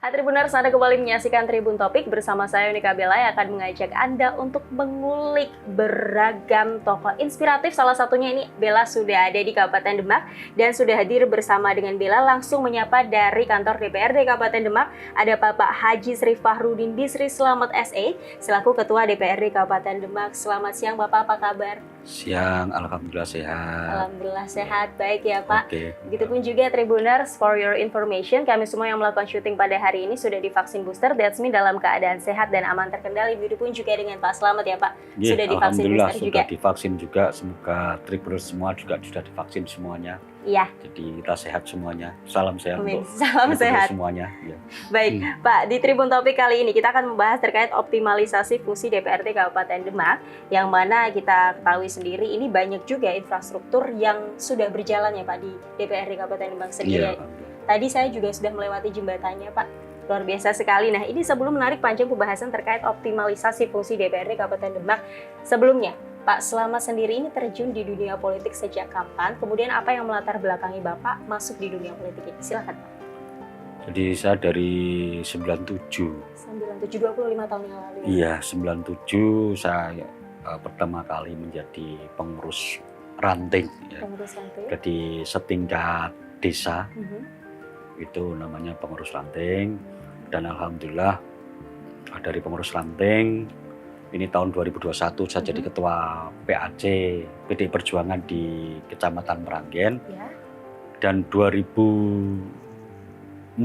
Tribuners, Anda kembali menyaksikan Tribun Topik bersama saya Unika Bella yang akan mengajak Anda untuk mengulik beragam tokoh inspiratif. Salah satunya ini Bella sudah ada di Kabupaten Demak dan sudah hadir bersama dengan Bella langsung menyapa dari kantor DPRD Kabupaten Demak. Ada Bapak Haji Sri Fahrudin Bisri Slamet SE selaku Ketua DPRD Kabupaten Demak. Selamat siang Bapak, apa kabar? Siang, alhamdulillah sehat. Alhamdulillah sehat, baik ya Pak. Oke. Begitupun juga Tribuners, for your information, kami semua yang melakukan syuting pada hari ini sudah divaksin booster. That's me dalam keadaan sehat dan aman terkendali. Begitupun juga dengan Pak Slamet ya Pak. Yeah, sudah divaksin alhamdulillah booster sudah juga. divaksin juga. Semoga Tribuners semua juga sudah divaksin semuanya. Iya. Jadi kita sehat semuanya. Salam sehat Amin. untuk Salam Tribuners sehat. semuanya. Ya. Baik, Pak, di Tribun Topik kali ini kita akan membahas terkait optimalisasi fungsi DPRD Kabupaten Demak, yang mana kita ketahui sendiri ini banyak juga infrastruktur yang sudah berjalan ya Pak di DPRD Kabupaten Demak sendiri. Iya. Tadi saya juga sudah melewati jembatannya Pak, luar biasa sekali. Nah ini sebelum menarik panjang pembahasan terkait optimalisasi fungsi DPRD Kabupaten Demak, sebelumnya Pak Slamet sendiri ini terjun di dunia politik sejak kapan? Kemudian apa yang melatar belakangi Bapak masuk di dunia politik ini? Silakan Pak. Jadi saya dari 97. 97, 25 tahun yang lalu. Iya, 97 saya pertama kali menjadi pengurus ranting. Ya. Pengurus ranting. Jadi setingkat desa. Itu namanya pengurus ranting. Dan alhamdulillah dari pengurus ranting ini tahun 2021 saya jadi ketua PAC PDI Perjuangan di Kecamatan Meranggen. Ya. Dan 2004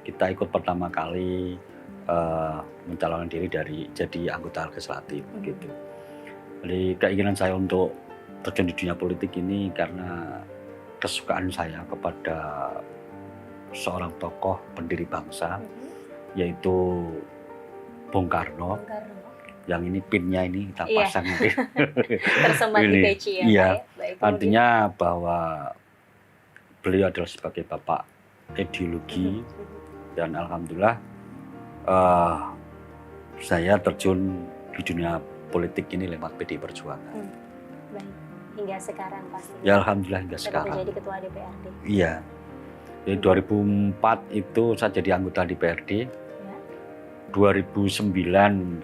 kita ikut pertama kali mencalonkan diri jadi anggota legislatif gitu. Jadi keinginan saya untuk terjun di dunia politik ini karena kesukaan saya kepada seorang tokoh pendiri bangsa yaitu Bung Karno. Yang ini pinnya ini kita pasang nanti. Tersemat di peci ya. Iya. Baik, artinya bahwa beliau adalah sebagai bapak ideologi dan alhamdulillah saya terjun di dunia politik ini lewat PDI Perjuangan. Baik. Hingga sekarang pasti. Ya alhamdulillah hingga sekarang. Menjadi ketua DPRD. Iya. Jadi 2004 itu saya jadi anggota DPRD. 2009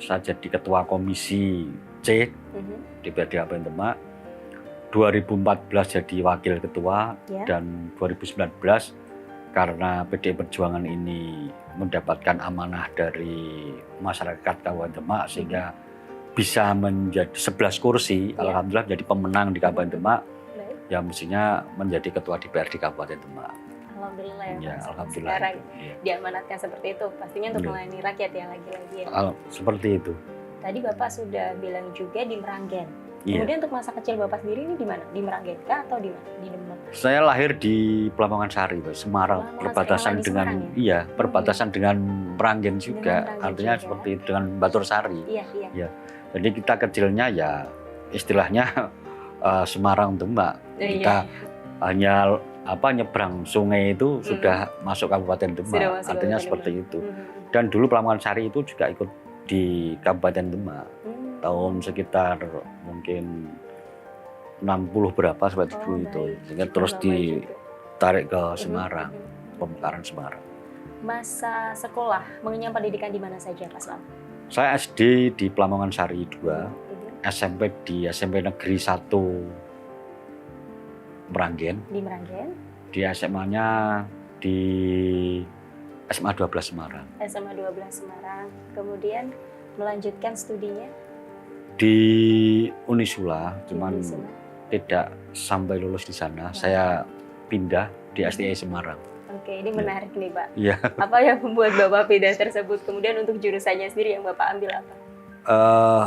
saya jadi ketua komisi C DPRD Kabupaten Demak. 2014 jadi wakil ketua dan 2019 karena PDI Perjuangan ini mendapatkan amanah dari masyarakat Kabupaten Demak sehingga bisa menjadi 11 kursi, alhamdulillah menjadi pemenang di Kabupaten Demak. Ya mestinya menjadi ketua DPRD Kabupaten Demak. Alhamdulillah ya, alhamdulillah. Sekarang diamanatkan seperti itu, pastinya untuk melayani rakyat ya lagi-lagi ya. Seperti itu. Tadi Bapak sudah bilang juga di Meranggen. Iya. Kemudian untuk masa kecil Bapak sendiri ini di mana? Di Meranggen kah atau di mana? Di Demak? Saya lahir di Pelamongan Sari, Semarang, perbatasan dengan perbatasan dengan Meranggen juga. Artinya seperti itu dengan Batur Sari. Iya. Jadi kita kecilnya ya istilahnya Semarang Demak. Kita hanya nyebrang sungai itu sudah masuk Kabupaten Demak, artinya seperti itu. Dan dulu Pelamongan Sari itu juga ikut di Kabupaten Demak tahun sekitar mungkin 60 berapa seperti itu, sehingga terus ditarik ke Semarang, pemekaran Semarang. Masa sekolah mengenyam pendidikan di mana saja Pak Slamet? Saya SD di Pelamongan Sari 2, SMP di SMP Negeri 1 Meranggen. Di Meranggen. Di SMA-nya di SMA 12 Semarang. SMA 12 Semarang. Kemudian melanjutkan studinya di Unisula, cuman tidak sampai lulus di sana. Saya pindah di STI Semarang. Oke, ini menarik nih Pak. Iya. Apa yang membuat Bapak pindah tersebut? Kemudian untuk jurusannya sendiri yang Bapak ambil apa?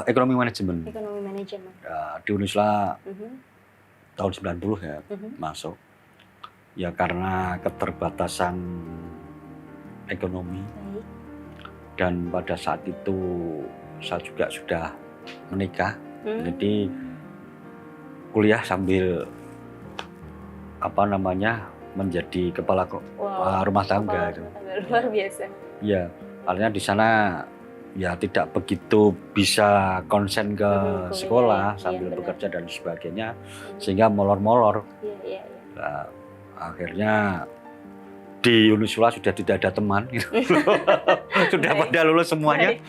Ekonomi manajemen. Ekonomi manajemen. Di Unisula tahun 90 ya masuk. Ya karena keterbatasan ekonomi. Dan pada saat itu saya juga sudah menikah. Jadi kuliah sambil menjadi kepala rumah tangga. Luar biasa. Ya, artinya di sana ya tidak begitu bisa konsen ke sekolah sambil bekerja dan sebagainya, sehingga molor-molor. Nah, akhirnya di Unisula sudah tidak ada teman, gitu. Sudah pada lulus semuanya.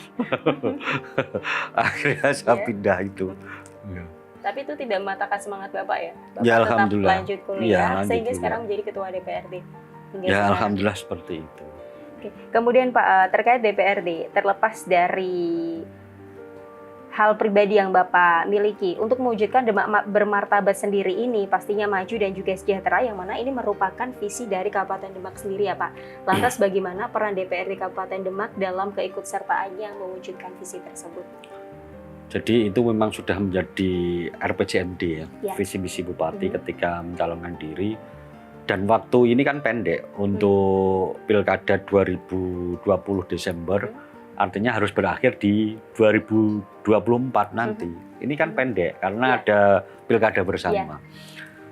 Akhirnya saya pindah itu. Ya. Tapi itu tidak mematahkan semangat Bapak ya? Bapak Ya, tetap alhamdulillah. lanjut kuliah, Ya, lanjut sehingga kuliah. sekarang menjadi ketua DPRD. Ya, alhamdulillah seperti itu. Oke. Kemudian Pak, terkait DPRD, terlepas dari hal pribadi yang Bapak miliki untuk mewujudkan Demak bermartabat sendiri ini pastinya maju dan juga sejahtera, yang mana ini merupakan visi dari Kabupaten Demak sendiri ya Pak. Lantas bagaimana peran DPRD Kabupaten Demak dalam keikutsertaannya mewujudkan visi tersebut? Jadi itu memang sudah menjadi RPJMD ya, Ya. visi misi Bupati ketika mencalonkan diri. Dan waktu ini kan pendek untuk Pilkada 2020 Desember. Artinya harus berakhir di 2024 nanti. Ini kan pendek karena ada pilkada bersama.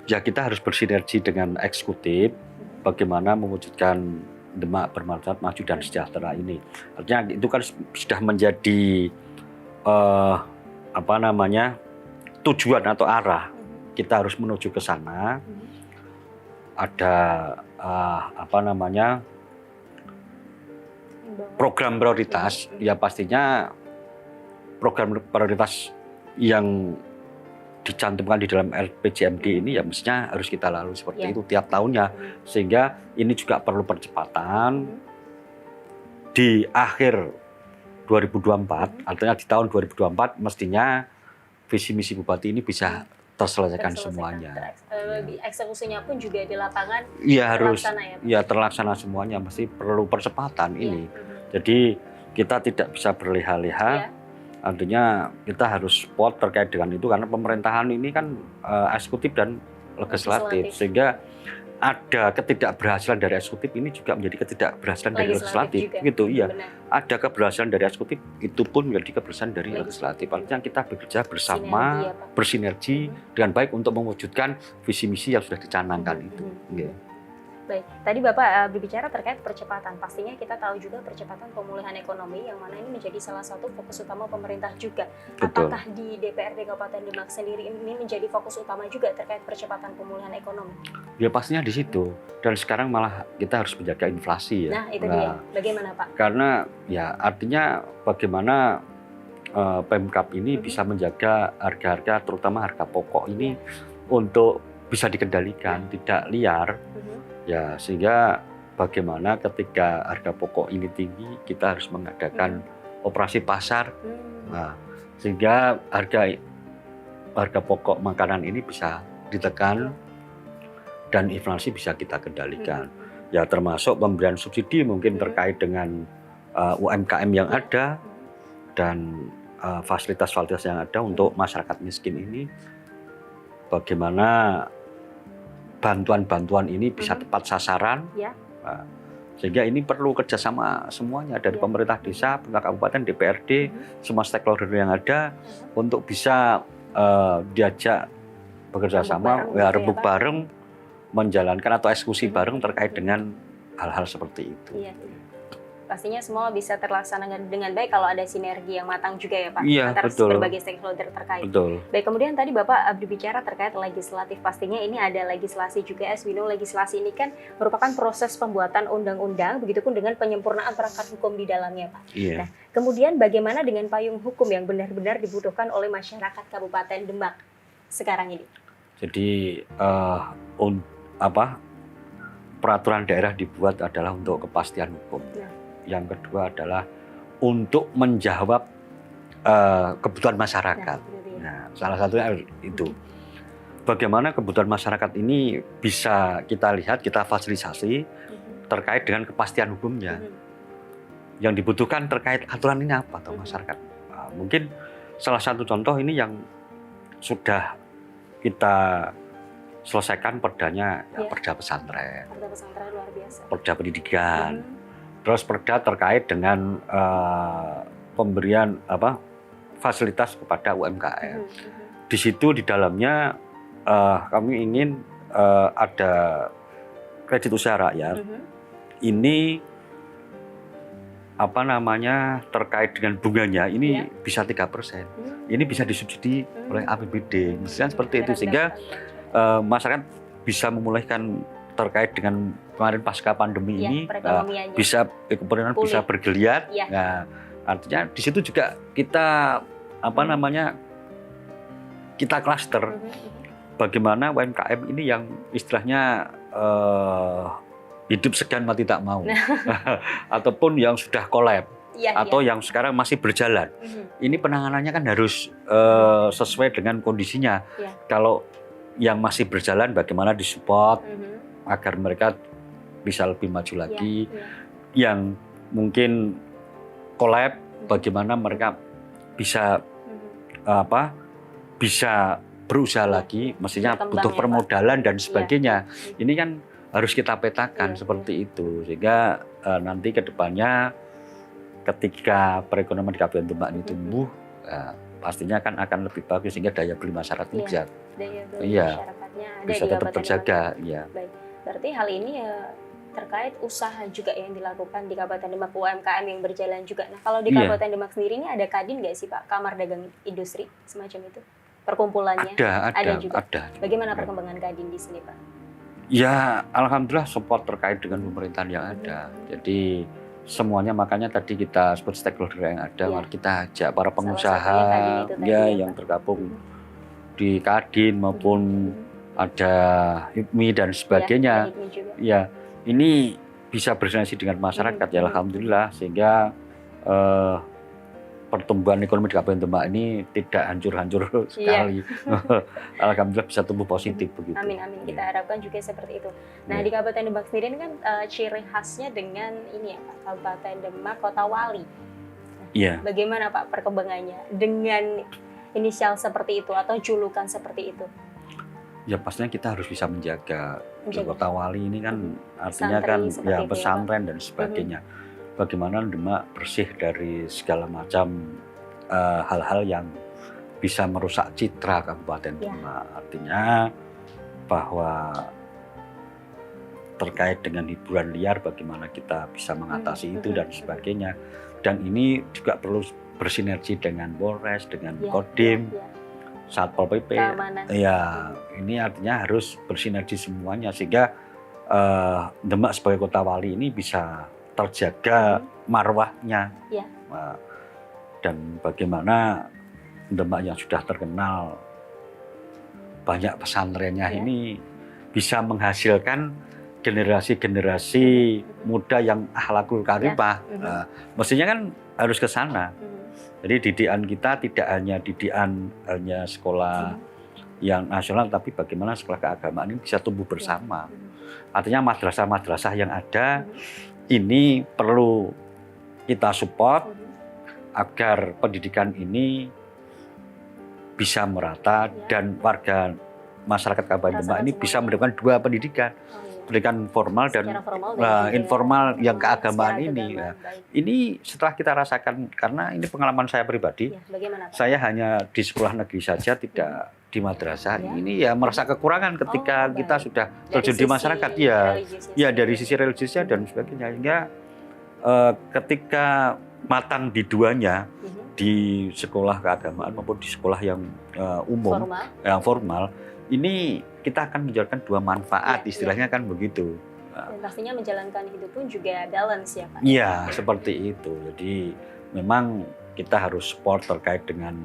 Ya kita harus bersinergi dengan eksekutif bagaimana mewujudkan Demak bermartabat maju dan sejahtera ini. Artinya itu kan sudah menjadi tujuan atau arah. Kita harus menuju ke sana. Ada program prioritas, ya pastinya program prioritas yang dicantumkan di dalam RPJMD ini ya mestinya harus kita lalui seperti itu tiap tahunnya, sehingga ini juga perlu percepatan di akhir 2024, artinya di tahun 2024 mestinya visi misi Bupati ini bisa terselesaikan semuanya. Eksekusinya pun juga di lapangan terlaksana terlaksana semuanya, mesti perlu percepatan ini. Jadi kita tidak bisa berleha-leha, artinya kita harus support terkait dengan itu karena pemerintahan ini kan eksekutif dan legislatif, sehingga ada ketidakberhasilan dari eksekutif ini juga menjadi ketidakberhasilan dari legislatif gitu. Iya, ada keberhasilan dari eksekutif itu pun menjadi keberhasilan dari legislatif. Artinya kita bekerja bersama, bersinergi dengan baik untuk mewujudkan visi misi yang sudah dicanangkan itu. Baik, tadi Bapak berbicara terkait percepatan. Pastinya kita tahu juga percepatan pemulihan ekonomi yang mana ini menjadi salah satu fokus utama pemerintah juga. Betul. Apakah di DPRD Kabupaten Demak sendiri ini menjadi fokus utama juga terkait percepatan pemulihan ekonomi? Ya pastinya di situ. Dan sekarang malah kita harus menjaga inflasi ya. Nah, itu dia. Bagaimana Pak? Karena ya artinya bagaimana Pemkab ini bisa menjaga harga-harga, terutama harga pokok ini untuk bisa dikendalikan, tidak liar. Ya, sehingga bagaimana ketika harga pokok ini tinggi, kita harus mengadakan operasi pasar, nah, sehingga harga pokok makanan ini bisa ditekan dan inflasi bisa kita kendalikan. Ya, termasuk pemberian subsidi mungkin terkait dengan UMKM yang ada dan fasilitas-fasilitas yang ada untuk masyarakat miskin ini. Bagaimana bantuan-bantuan ini bisa tepat sasaran, nah, sehingga ini perlu kerjasama semuanya dari pemerintah desa, pemerintah kabupaten, DPRD, semua stakeholder yang ada untuk bisa diajak bekerja sama, rebuk bareng, menjalankan atau eksekusi bareng terkait dengan hal-hal seperti itu. Pastinya semua bisa terlaksana dengan baik kalau ada sinergi yang matang juga ya Pak, antara berbagai stakeholder terkait. Baik, kemudian tadi Bapak berbicara terkait legislatif, pastinya ini ada legislasi juga. As we know, legislasi ini kan merupakan proses pembuatan undang-undang, begitupun dengan penyempurnaan perangkat hukum di dalamnya Pak. Nah, kemudian bagaimana dengan payung hukum yang benar-benar dibutuhkan oleh masyarakat Kabupaten Demak sekarang ini? Jadi peraturan daerah dibuat adalah untuk kepastian hukum. Yang kedua adalah untuk menjawab kebutuhan masyarakat. Nah, salah satunya itu. Bagaimana kebutuhan masyarakat ini bisa kita lihat, kita fasilitasi terkait dengan kepastian hukumnya. Yang dibutuhkan terkait aturan ini apa atau masyarakat. Nah, mungkin salah satu contoh ini yang sudah kita selesaikan perdanya, perda pesantren. Perda pesantren luar biasa. Perda pendidikan. Terus perda terkait dengan pemberian fasilitas kepada UMKM. Di situ di dalamnya kami ingin ada kredit usaha rakyat. Ini terkait dengan bunganya ini bisa 3%. Ini bisa disubsidi oleh APBD. Misalnya seperti itu, sehingga masyarakat bisa memulihkan terkait dengan kemarin pasca pandemi ini bisa ekonomi bisa bergeliat. Ya. Nah, artinya di situ juga kita kita klaster bagaimana UMKM ini yang istilahnya hidup segan mati tak mau, ataupun yang sudah kolab. Atau yang sekarang masih berjalan. Ini penanganannya kan harus sesuai dengan kondisinya. Kalau yang masih berjalan bagaimana disupport agar mereka bisa lebih maju lagi. Yang mungkin collab bagaimana mereka bisa bisa berusaha lagi, mestinya butuh permodalan dan sebagainya. Ini kan harus kita petakan seperti itu, sehingga nanti ke depannya ketika perekonomian di Kabupaten Demak ini tumbuh, pastinya kan akan lebih bagus sehingga daya beli masyarakat bisa, masyarakatnya ada bisa tetap terjaga. Baik. Berarti hal ini terkait usaha juga yang dilakukan di Kabupaten Demak, UMKM yang berjalan juga. Nah, kalau di Kabupaten Demak sendiri ini ada Kadin nggak sih Pak, Kamar Dagang Industri semacam itu, perkumpulannya? Ada juga. Bagaimana perkembangan Kadin di sini Pak? Ya, alhamdulillah support terkait dengan pemerintahan yang ada. Jadi semuanya, makanya tadi kita sebut stakeholder yang ada, mari kita ajak para pengusaha yang tergabung di Kadin maupun ada HIPMI dan sebagainya. Ini bisa bersinergi dengan masyarakat ya alhamdulillah, sehingga pertumbuhan ekonomi di Kabupaten Demak ini tidak hancur-hancur sekali. Alhamdulillah bisa tumbuh positif begitu. Amin. Kita harapkan juga seperti itu. Nah, di Kabupaten Demak sendiri ini kan ciri khasnya dengan ini ya Pak, Kabupaten Demak Kota Wali. Bagaimana Pak perkembangannya dengan inisial seperti itu atau julukan seperti itu? Ya pastinya kita harus bisa menjaga. Kota Wali ini kan artinya kan ya pesantren dan sebagainya. Bagaimana Demak bersih dari segala macam hal-hal yang bisa merusak citra Kabupaten Demak. Artinya bahwa terkait dengan hiburan liar, bagaimana kita bisa mengatasi itu dan sebagainya. Dan ini juga perlu bersinergi dengan Polres, dengan Kodim, Satpol PP. Ini artinya harus bersinergi semuanya sehingga Demak sebagai Kota Wali ini bisa terjaga marwahnya. Dan bagaimana Demak yang sudah terkenal banyak pesantrennya ini bisa menghasilkan generasi-generasi muda yang akhlakul karimah. Mestinya kan harus ke sana. Jadi didikan kita tidak hanya didikan hanya sekolah yang nasional, tapi bagaimana sekolah keagamaan ini bisa tumbuh bersama. Artinya madrasah-madrasah yang ada ini perlu kita support agar pendidikan ini bisa merata dan warga masyarakat Kabupaten Demak ini bisa mendapatkan dua pendidikan. Pendidikan formal dan informal yang keagamaan ini. Ini setelah kita rasakan, karena ini pengalaman saya pribadi. Saya hanya di sekolah negeri saja, tidak di madrasah. Ini ya merasa kekurangan ketika kita sudah terjun di masyarakat. Dari sisi religiusnya dan sebagainya. Hingga ketika matang di duanya, di sekolah keagamaan maupun di sekolah yang umum, yang formal, ini kita akan menjalankan dua manfaat, istilahnya kan begitu. Dan pastinya menjalankan hidup pun juga balance ya Pak? Iya, seperti itu. Jadi memang kita harus support terkait dengan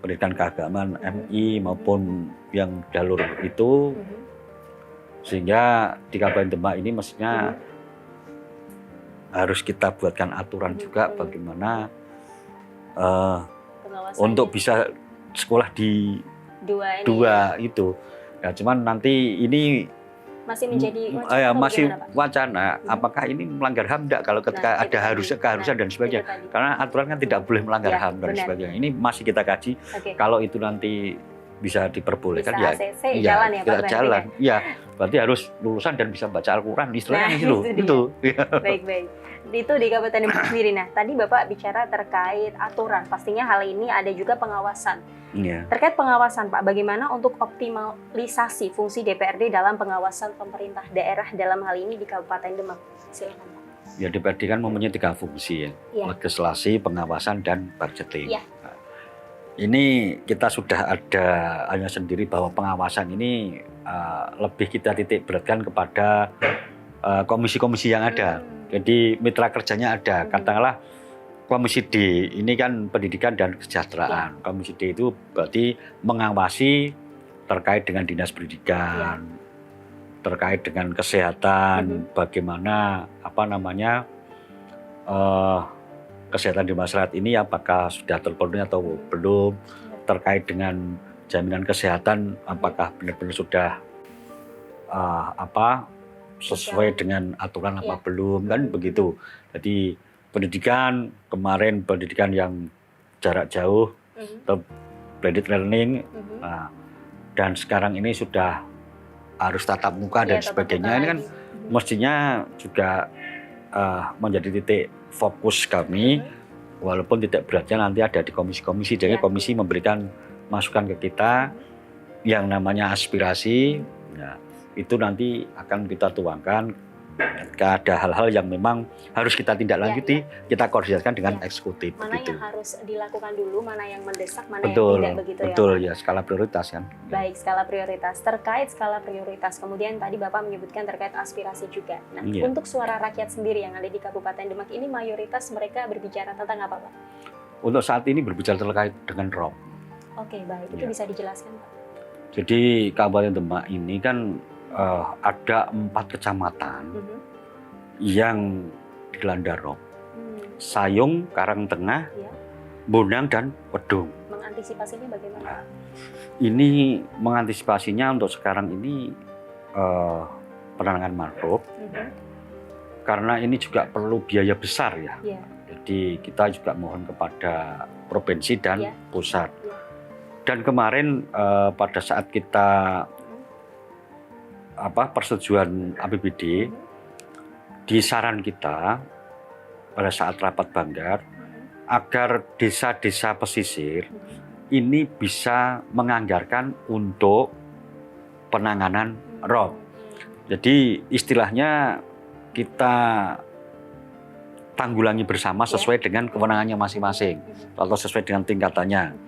pendidikan keagamaan MI maupun yang jalur itu, sehingga di Kabupaten Demak ini mestinya harus kita buatkan aturan juga bagaimana untuk bisa sekolah di dua itu. Ya, cuman nanti ini masih menjadi wacana. Apakah ini melanggar HAM enggak kalau ketika ada keharusan dan sebagainya? Karena aturan kan tidak boleh melanggar HAM dan sebagainya. Ini masih kita kaji. Kalau itu nanti bisa diperbolehkan kita jalan. Berarti harus lulusan dan bisa baca Al-Qur'an istilahnya itu. Baik. Itu di Kabupaten Demak sendiri. Nah, tadi Bapak bicara terkait aturan. Pastinya hal ini ada juga pengawasan. Terkait pengawasan, Pak, bagaimana untuk optimalisasi fungsi DPRD dalam pengawasan pemerintah daerah dalam hal ini di Kabupaten Demak? Silakan, Pak. Ya, DPRD kan mempunyai 3 fungsi ya. Legislasi, pengawasan, dan budgeting. Ini kita sudah ada hanya sendiri bahwa pengawasan ini lebih kita titik beratkan kepada komisi-komisi yang ada. Jadi mitra kerjanya ada. Katakanlah Komisi D ini kan pendidikan dan kesejahteraan. Komisi D itu berarti mengawasi terkait dengan dinas pendidikan, terkait dengan kesehatan, bagaimana kesehatan di masyarakat ini apakah sudah terpenuhi atau belum, terkait dengan jaminan kesehatan apakah benar-benar sudah sesuai dengan aturan apa belum, kan begitu. Jadi pendidikan kemarin pendidikan yang jarak jauh atau blended learning, dan sekarang ini sudah harus tatap muka dan sebagainya. Ini kan mestinya juga menjadi titik fokus kami, walaupun titik beratnya nanti ada di komisi-komisi. Jadi komisi memberikan masukan ke kita yang namanya aspirasi. Nah, itu nanti akan kita tuangkan. Jika ada hal-hal yang memang harus kita tindak lanjuti, kita koordinasikan dengan eksekutif. Mana begitu. Yang harus dilakukan dulu, mana yang mendesak, mana betul, yang tidak begitu betul, ya? Betul, ya skala prioritas kan. Baik, skala prioritas. Terkait skala prioritas, kemudian tadi Bapak menyebutkan terkait aspirasi juga. Nah, untuk suara rakyat sendiri yang ada di Kabupaten Demak ini mayoritas mereka berbicara tentang apa, Pak? Untuk saat ini berbicara terkait dengan ROP. Oke, baik. Itu bisa dijelaskan, Pak? Jadi Kabupaten Demak ini kan ada 4 kecamatan yang dilanda ROP. Sayung, Karangtengah, Bonang, dan Wedung. Mengantisipasinya bagaimana? Ini mengantisipasinya untuk sekarang ini penanganan mangrove. Karena ini juga perlu biaya besar ya. Jadi kita juga mohon kepada provinsi dan pusat. Dan kemarin pada saat kita persetujuan APBD, di saran kita pada saat rapat Banggar agar desa-desa pesisir ini bisa menganggarkan untuk penanganan ROP. Jadi istilahnya kita tanggulangi bersama sesuai dengan kewenangannya masing-masing atau sesuai dengan tingkatannya.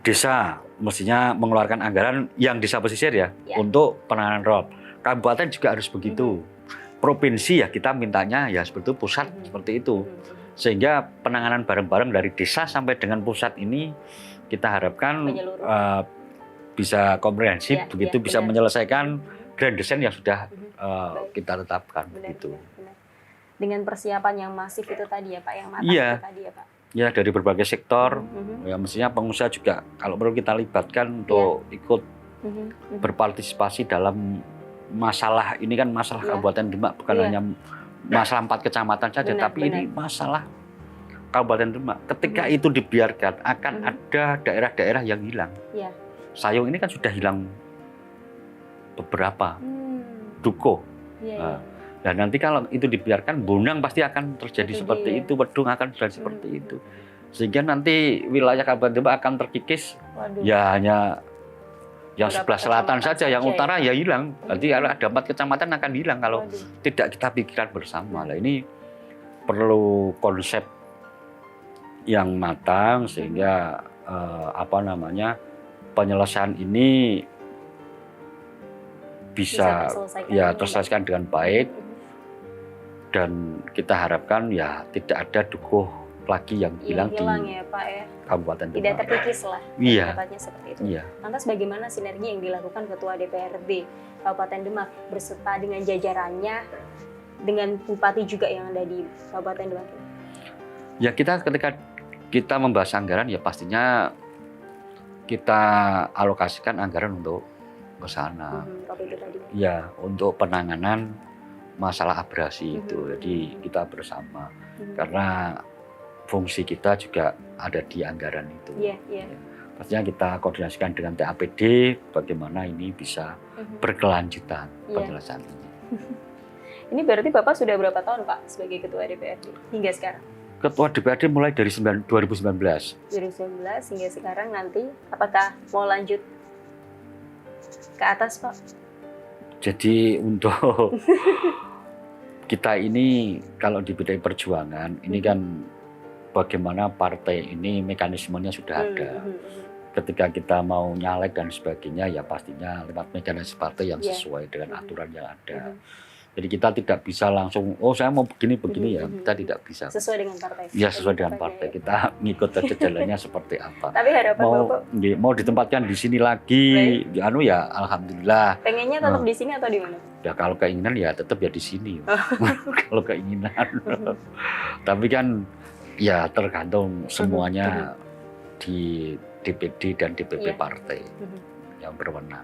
Desa mestinya mengeluarkan anggaran yang desa pesisir untuk penanganan ROP. Kabupaten juga harus begitu. Provinsi ya kita mintanya ya seperti itu, pusat seperti itu. Sehingga penanganan bareng-bareng dari desa sampai dengan pusat ini kita harapkan bisa komprehensif, begitu bisa menyelesaikan grand design yang sudah kita tetapkan. Begitu. Dengan persiapan yang masif itu tadi ya Pak, yang matang itu tadi ya Pak. Ya dari berbagai sektor, ya mestinya pengusaha juga kalau perlu kita libatkan untuk ikut berpartisipasi dalam masalah ini kan masalah Kabupaten Demak bukan hanya masalah 4 kecamatan saja, tapi ini masalah Kabupaten Demak. Ketika itu dibiarkan akan ada daerah-daerah yang hilang. Sayung ini kan sudah hilang beberapa, Dukuh. Dan nanti kalau itu dibiarkan, Bonang pasti akan terjadi seperti itu, Wedung akan terjadi seperti itu. Sehingga nanti wilayah Kabupaten Demak akan terkikis, ya hanya yang sebelah selatan saja, yang utara ya hilang. Nanti kalau ada 4 kecamatan akan hilang kalau tidak kita pikirkan bersama. Nah, ini perlu konsep yang matang sehingga penyelesaian ini bisa terselesaikan dengan baik. Dan kita harapkan ya tidak ada Dukuh lagi yang hilang di ya, Pak, ya. Kabupaten Demak. Tidak terkikis lah, seperti itu. Lantas bagaimana sinergi yang dilakukan Ketua DPRD Kabupaten Demak berserta dengan jajarannya, dengan Bupati juga yang ada di Kabupaten Demak? Ya ketika kita membahas anggaran ya pastinya kita alokasikan anggaran untuk ke sana. Ya untuk penanganan masalah abrasi itu. Jadi kita bersama karena fungsi kita juga ada di anggaran itu. Pastinya kita koordinasikan dengan TAPD bagaimana ini bisa berkelanjutan penyelesaian ini. Ini berarti Bapak sudah berapa tahun Pak sebagai Ketua DPRD hingga sekarang? Ketua DPRD mulai dari 2019. 2019 hingga sekarang, nanti apakah mau lanjut ke atas Pak? Jadi untuk kita ini kalau di PDI Perjuangan ini kan bagaimana partai ini mekanismenya sudah ada. Ketika kita mau nyalek dan sebagainya, ya pastinya lewat mekanisme partai yang sesuai dengan aturan yang ada. Jadi kita tidak bisa langsung, oh saya mau begini ya, kita tidak bisa. Sesuai dengan partai. Ya sesuai dengan partai, kita ngikut aja jalannya seperti apa. Tapi harapan Bapak? Mau ditempatkan di sini lagi, ya alhamdulillah. Pengennya tetap di sini atau di mana? Ya kalau keinginan ya tetap ya di sini. Kalau keinginan. Tapi kan ya tergantung semuanya di DPD dan DPP partai yang berwenang.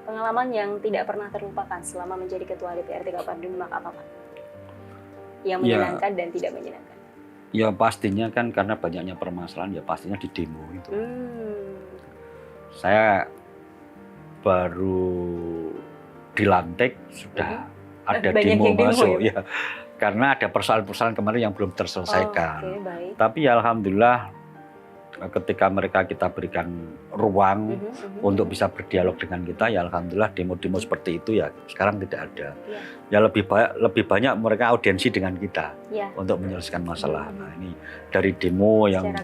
Pengalaman yang tidak pernah terlupakan selama menjadi Ketua DPRD Kabupaten Demak apa Pak? Yang menyenangkan dan tidak menyenangkan? Ya pastinya kan karena banyaknya permasalahan, ya pastinya di demo itu. Saya baru dilantik sudah ada demo masuk ya. Karena ada persoalan-persoalan kemarin yang belum terselesaikan. Tapi ya alhamdulillah ketika kita berikan ruang untuk bisa berdialog dengan kita, ya alhamdulillah demo-demo seperti itu ya sekarang tidak ada. Ya lebih banyak mereka audiensi dengan kita untuk menyelesaikan masalah. Nah ini dari demo yang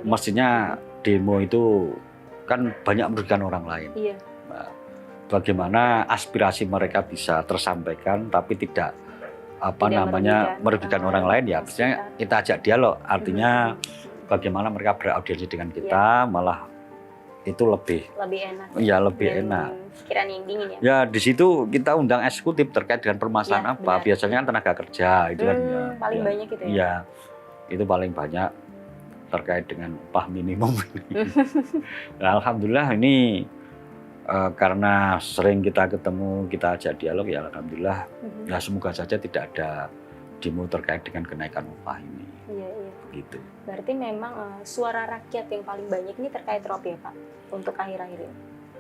mestinya demo itu kan banyak merugikan orang lain. Nah, bagaimana aspirasi mereka bisa tersampaikan tapi tidak merugikan orang lain, ya biasanya kita ajak dialog, artinya bagaimana mereka beraudiensi dengan kita, malah itu lebih enak. Ya lebih enak. Pikiran yang dingin ya. Ya di situ kita undang eksekutif terkait dengan permasalahan apa. Benar. Biasanya kan tenaga kerja itu kan. Paling banyak itu ya. Iya, itu paling banyak terkait dengan upah minimum. Nah, alhamdulillah ini karena sering kita ketemu, kita ajak dialog, ya alhamdulillah. Ya semoga saja tidak ada demo terkait dengan kenaikan upah ini. Gitu. Berarti memang suara rakyat yang paling banyak ini terkait ROP ya Pak, untuk akhir-akhir ini?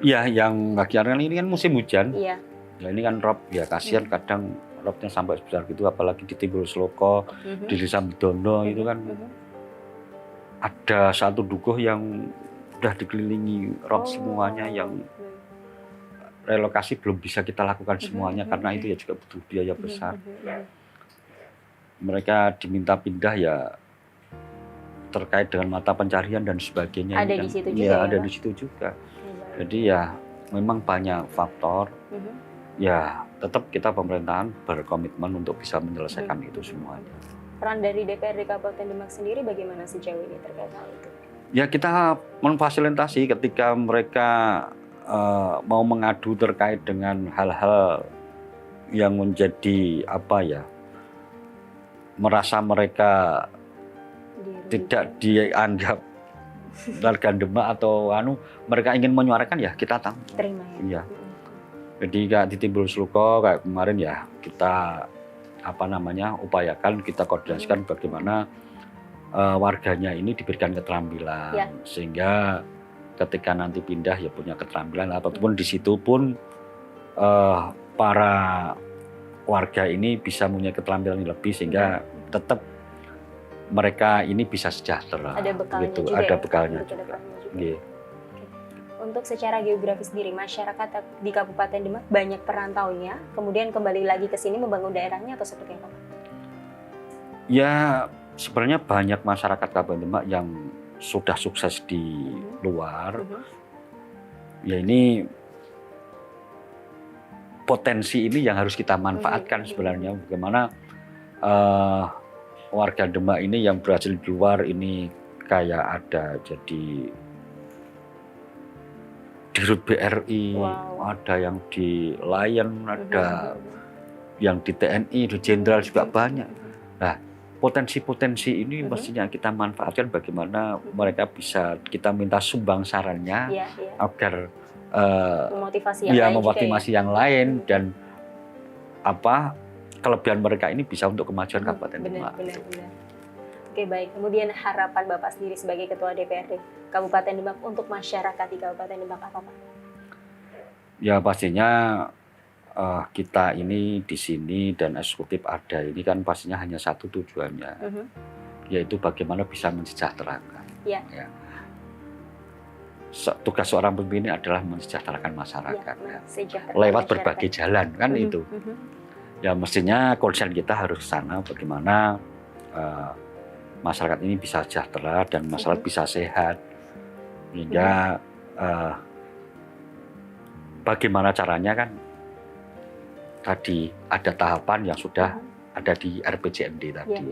Iya, yang akhir-akhir ini kan musim hujan. Iya. Ya ini kan ROP, ya kasihan kadang ROP-nya sampai sebesar gitu, apalagi di Timbul Sloko, di Desa Bedono itu kan ada satu dukuh yang udah dikelilingi ROP semuanya, yang relokasi belum bisa kita lakukan semuanya karena itu ya juga butuh biaya besar. Mereka diminta pindah ya terkait dengan mata pencarian dan sebagainya. Ada di situ juga. Ya, ada di situ juga. Jadi ya memang banyak faktor. Ya tetap kita pemerintahan berkomitmen untuk bisa menyelesaikan itu semuanya. Peran dari DPRD Kabupaten Demak sendiri bagaimana sejauh ini terkait hal itu? Ya kita memfasilitasi ketika mereka mau mengadu terkait dengan hal-hal yang menjadi merasa mereka tidak dianggap warga Demak atau mereka ingin menyuarakan, ya kita terima ya. Iya. Jadi kayak di Timbul Sloko kayak kemarin ya kita upayakan, kita koordinasikan bagaimana warganya ini diberikan keterampilan sehingga ketika nanti pindah ya punya keterampilan, ataupun di situ pun para warga ini bisa punya keterampilan lebih sehingga tetap mereka ini bisa sejahtera. Ada bekalnya gitu. juga. Ada bekalnya juga. Untuk secara geografis sendiri, masyarakat di Kabupaten Demak banyak perantaunya, kemudian kembali lagi ke sini membangun daerahnya atau seperti apa? Ya sebenarnya banyak masyarakat Kabupaten Demak yang sudah sukses di luar. Ya ini potensi ini yang harus kita manfaatkan sebenarnya. Bagaimana warga Demak ini yang berhasil di luar ini, kayak ada jadi di Rut BRI, ada yang di Lion, ada yang di TNI, di Jenderal juga banyak. Nah, potensi-potensi ini mestinya kita manfaatkan, bagaimana mereka bisa kita minta sumbang sarannya agar memotivasi yang lain dan kelebihan mereka ini bisa untuk kemajuan Kabupaten Demak. Benar. Oke, baik. Kemudian harapan Bapak sendiri sebagai Ketua DPRD Kabupaten Demak untuk masyarakat di Kabupaten Demak apa, Pak? Ya pastinya kita ini di sini dan eksekutif ada ini kan pastinya hanya satu tujuannya, yaitu bagaimana bisa mensejahterakan. Ya. Tugas seorang pemimpin adalah mensejahterakan masyarakat lewat berbagai jalan kan itu. Ya mestinya concern kita harus ke sana, bagaimana masyarakat ini bisa sejahtera dan masyarakat bisa sehat. Sehingga bagaimana caranya kan tadi ada tahapan yang sudah ada di RPJMD tadi.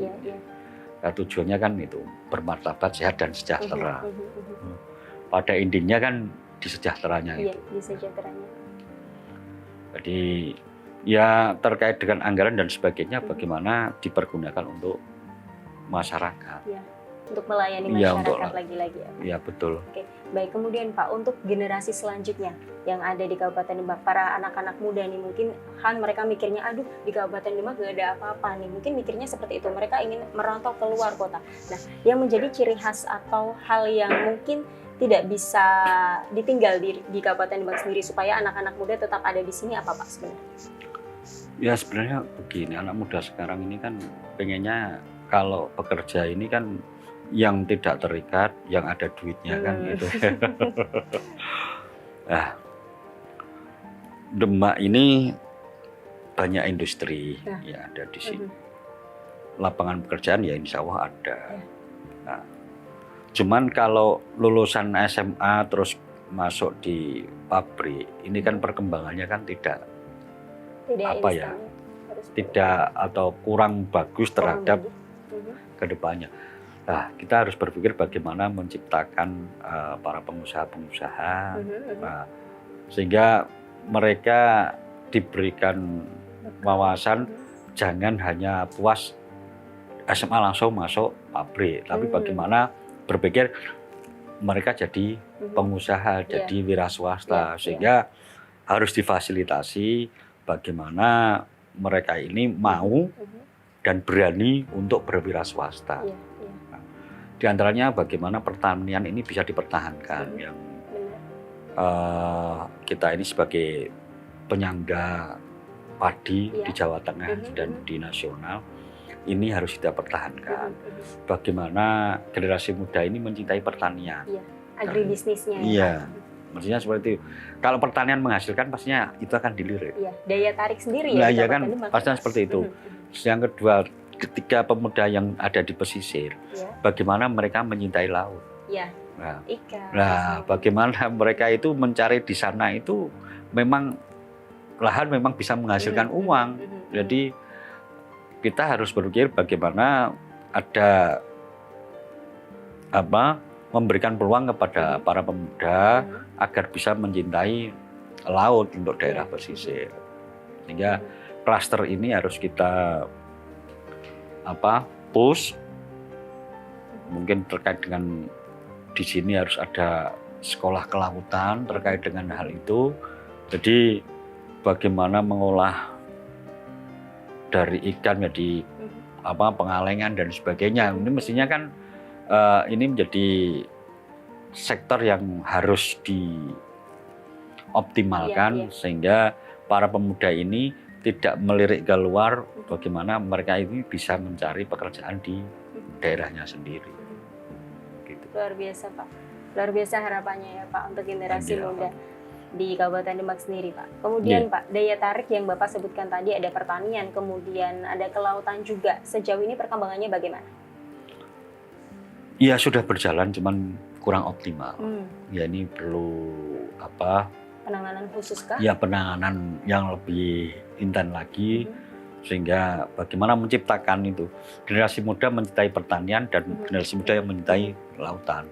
Nah, tujuannya kan itu bermartabat, sehat dan sejahtera. Pada intinya kan di sejahteranya itu. Di sejahteranya. Jadi ya terkait dengan anggaran dan sebagainya bagaimana dipergunakan untuk masyarakat. Ya, untuk melayani masyarakat lagi-lagi ya. Iya betul. Oke, baik. Kemudian Pak, untuk generasi selanjutnya yang ada di Kabupaten Demak, para anak-anak muda nih mungkin kan mereka mikirnya, aduh di Kabupaten Demak gak ada apa-apa nih. Mungkin mikirnya seperti itu, mereka ingin merantau keluar kota. Nah, yang menjadi ciri khas atau hal yang mungkin tidak bisa ditinggal di Kabupaten Demak sendiri supaya anak-anak muda tetap ada di sini apa Pak sebenarnya? Ya sebenarnya begini, anak muda sekarang ini kan pengennya kalau bekerja ini kan yang tidak terikat, yang ada duitnya kan gitu. Nah, Demak ini banyak industri ya ada di sini. Lapangan pekerjaan ya insya Allah ada. Nah, cuman kalau lulusan SMA terus masuk di pabrik, ini kan perkembangannya kan tidak apa ya, tidak atau kurang bagus terhadap kedepannya. Nah, kita harus berpikir bagaimana menciptakan para pengusaha-pengusaha, sehingga mereka diberikan wawasan, jangan hanya puas SMA langsung masuk pabrik, tapi bagaimana berpikir mereka jadi pengusaha, jadi wira swasta, sehingga harus difasilitasi bagaimana mereka ini mau dan berani untuk berwira swasta. Nah, di antaranya bagaimana pertanian ini bisa dipertahankan, yang kita ini sebagai penyangga padi di Jawa Tengah dan di nasional ini harus kita pertahankan. Bagaimana generasi muda ini mencintai pertanian, agribisnisnya. Iya, maksudnya seperti itu. Kalau pertanian menghasilkan pastinya itu akan dilirik. Daya tarik sendiri ya. Nah, iya kan pastinya seperti itu. Yang kedua, ketika pemuda yang ada di pesisir, bagaimana mereka mencintai laut. Nah, ikan. Nah, bagaimana mereka itu mencari di sana itu memang lahan memang bisa menghasilkan uang. Jadi kita harus berpikir bagaimana ada memberikan peluang kepada para pemuda agar bisa mencintai laut untuk daerah pesisir. Sehingga klaster ini harus kita push. Mungkin terkait dengan di sini harus ada sekolah kelautan terkait dengan hal itu. Jadi bagaimana mengolah dari ikan menjadi pengalengan dan sebagainya. Ini mestinya kan ini menjadi sektor yang harus dioptimalkan sehingga para pemuda ini tidak melirik keluar, bagaimana mereka ini bisa mencari pekerjaan di daerahnya sendiri. Gitu. Luar biasa Pak, luar biasa harapannya ya Pak untuk generasi muda di Kabupaten Demak sendiri Pak. Kemudian Pak, daya tarik yang Bapak sebutkan tadi ada pertanian, kemudian ada kelautan juga. Sejauh ini perkembangannya bagaimana? Ya sudah berjalan, cuman kurang optimal. Ya ini perlu penanganan khusus kah? Ya penanganan yang lebih intens lagi, sehingga bagaimana menciptakan itu generasi muda mencintai pertanian dan generasi muda yang mencintai lautan.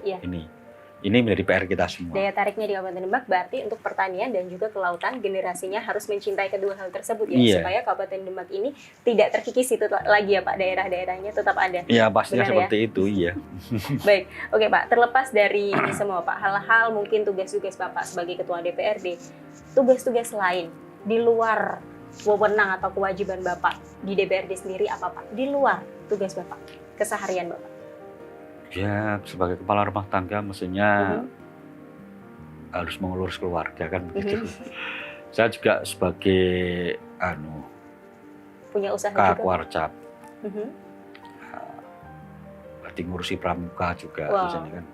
Ini menjadi PR kita semua. Daya tariknya di Kabupaten Demak berarti untuk pertanian dan juga kelautan generasinya harus mencintai kedua hal tersebut supaya Kabupaten Demak ini tidak terkikis itu lagi ya Pak, daerah-daerahnya tetap ada. Iya pastinya seperti itu, iya. Baik, oke Pak, terlepas dari ini semua Pak, hal-hal mungkin tugas-tugas Bapak sebagai Ketua DPRD, tugas-tugas lain di luar wewenang atau kewajiban Bapak di DPRD sendiri apa Pak? Di luar tugas Bapak, keseharian Bapak? Ya sebagai kepala rumah tangga mestinya harus mengurus keluarga kan begitu. Saya juga sebagai punya usaha Kakwarcap, berarti ngurusi pramuka juga di sini kan.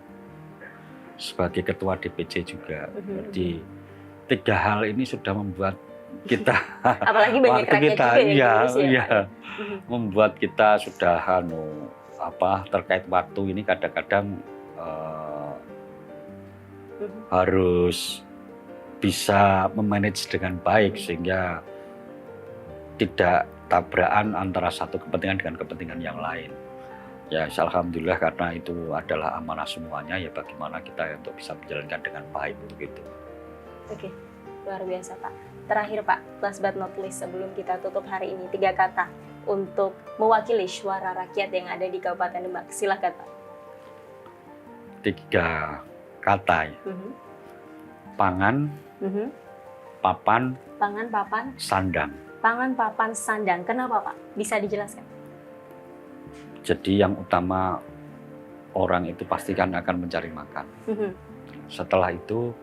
Sebagai ketua DPC juga, berarti 3 hal ini sudah membuat kita apalagi banyak rakyat juga membuat kita sudah terkait waktu ini kadang-kadang harus bisa memanage dengan baik sehingga tidak tabrakan antara satu kepentingan dengan kepentingan yang lain. Ya, alhamdulillah karena itu adalah amanah semuanya, ya bagaimana kita untuk bisa menjalankan dengan baik begitu. Oke, luar biasa Pak. Terakhir Pak, last but not least sebelum kita tutup hari ini, 3 kata untuk mewakili suara rakyat yang ada di Kabupaten Demak. Silakan Pak. 3 kata ya. Pangan, papan, sandang. Pangan, papan, sandang. Kenapa Pak? Bisa dijelaskan? Jadi yang utama orang itu pasti kan akan mencari makan. Setelah itu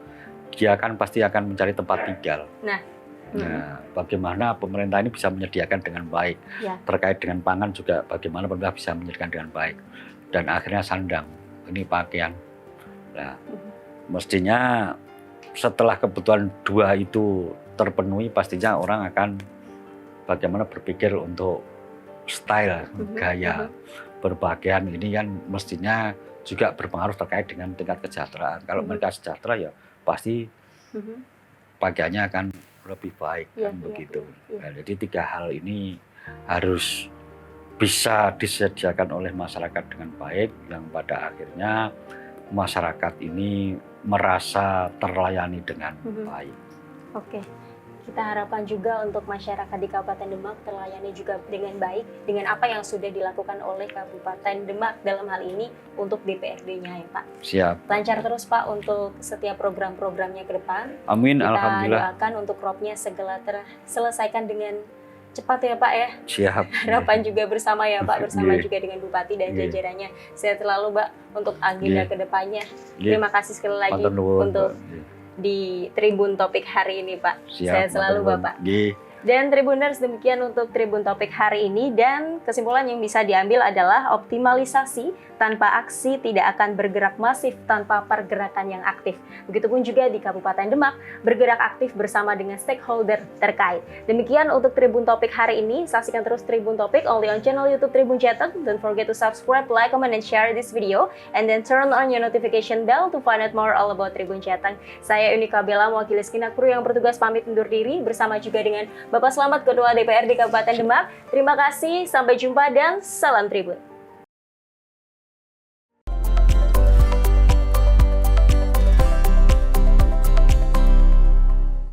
dia kan pasti akan mencari tempat tinggal. Nah, bagaimana pemerintah ini bisa menyediakan dengan baik. Terkait dengan pangan juga bagaimana pemerintah bisa menyediakan dengan baik. Dan akhirnya sandang, ini pakaian. Nah, mestinya setelah kebutuhan 2 itu terpenuhi, pastinya orang akan bagaimana berpikir untuk style, gaya berpakaian ini kan mestinya juga berpengaruh terkait dengan tingkat kesejahteraan. Kalau mereka sejahtera ya pasti pakaiannya akan lebih baik kan begitu. Nah, jadi 3 hal ini harus bisa disediakan oleh masyarakat dengan baik yang pada akhirnya masyarakat ini merasa terlayani dengan baik. Oke. Kita harapkan juga untuk masyarakat di Kabupaten Demak terlayani juga dengan baik dengan apa yang sudah dilakukan oleh Kabupaten Demak dalam hal ini untuk DPRD-nya ya Pak. Siap. Lancar terus Pak untuk setiap program-programnya ke depan. Amin, kita alhamdulillah. Kita doakan untuk ROP-nya segera terselesaikan dengan cepat ya Pak ya. Siap. Harapan juga bersama ya Pak, bersama juga dengan Bupati dan jajarannya. Sehat selalu Pak untuk agenda ke depannya. Terima kasih sekali lagi untuk di Tribun Topik hari ini Pak. Siap, sehat selalu Bapak. Dan Tribuners, demikian untuk Tribun Topik hari ini, dan kesimpulan yang bisa diambil adalah optimalisasi tanpa aksi tidak akan bergerak masif tanpa pergerakan yang aktif. Begitupun juga di Kabupaten Demak, bergerak aktif bersama dengan stakeholder terkait. Demikian untuk Tribun Topik hari ini. Saksikan terus Tribun Topik only on channel YouTube Tribun Jateng. Don't forget to subscribe, like, comment, and share this video. And then turn on your notification bell to find out more all about Tribun Jateng. Saya Unika Bella, mewakili segenap kru yang bertugas pamit undur diri bersama juga dengan Bapak Slamet, Ketua DPRD Kabupaten Demak. Terima kasih, sampai jumpa dan salam Tribun.